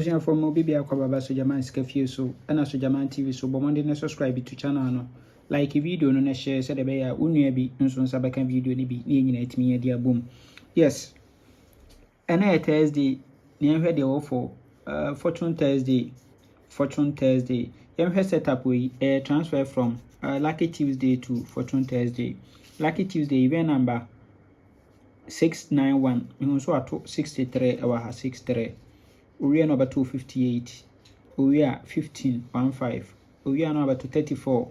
From Mobibi Aquababa Sojaman Skafio so and a Sojaman TV so but Monday subscribe to channel no like a video no share said be a unuabi nso sabaka video ni bi ni nyina etimi dia boom. Yes. And a Thursday near the offer Fortune Thursday. You setup we transfer from Lucky Tuesday to Fortune Thursday. Lucky Tuesday event number 691. You also at 63 our 63. We are number 258. We are 1515. We are number 34.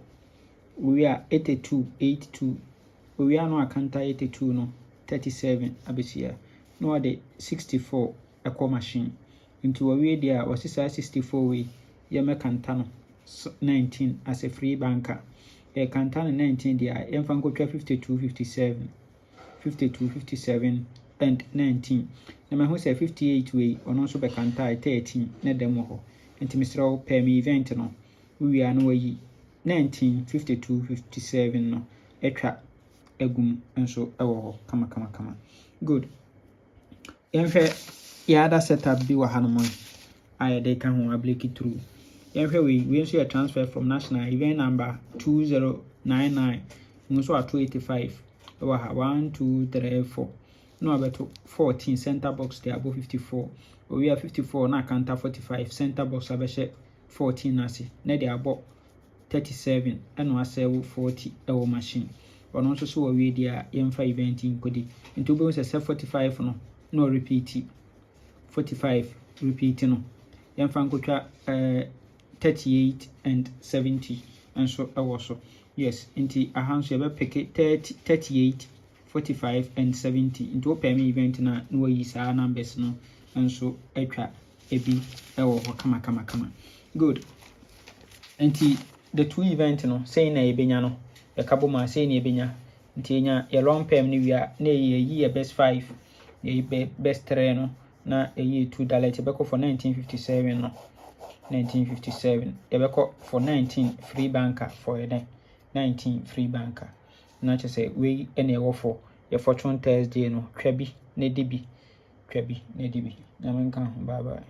We are 82. We are no account 82 no 37 abesia. No the 64 a call machine. Into a way there was 64 way. Yama Cantano 19 as a free banker. A Cantano 19 there. Emfango 52, 57 and 19. Na who say 58 way on also be Canta 13 na demo. And Mr. pay me event no. We are no way 19, 52, 57 no. Etra egum and so kama. Good. Emfe yada setup bi wa hanomon. They can ability through. Every we see a transfer from national event number 2099. Also at 285. 1, 2, 3, 4. No about 14 center box there above 54. We are 54 na counter 45 center box abeshe 14 nasi. Na they about 37 and was 40 our machine. But also so we there M5 event in Kodi. Into bones 45 no repeat 45 repeat no. Yamfanko 38 and 70 and so also yes inti ahanso ebe pick 38 45 and 70 into pay me event na no yi saa numbers no and so etwa ebi ewo kama good inti the two event no say na ebenya no e kabo ma say na ebenya inti enya ye long pay ni wia na ye best 5 ye best 3 no na ye $2 beko for 1957 no 1957 ebeko for 19 free banker for 19 free banker na che say we ene wo for your Fortune Thursday no twabi na dibi na menka bye bye.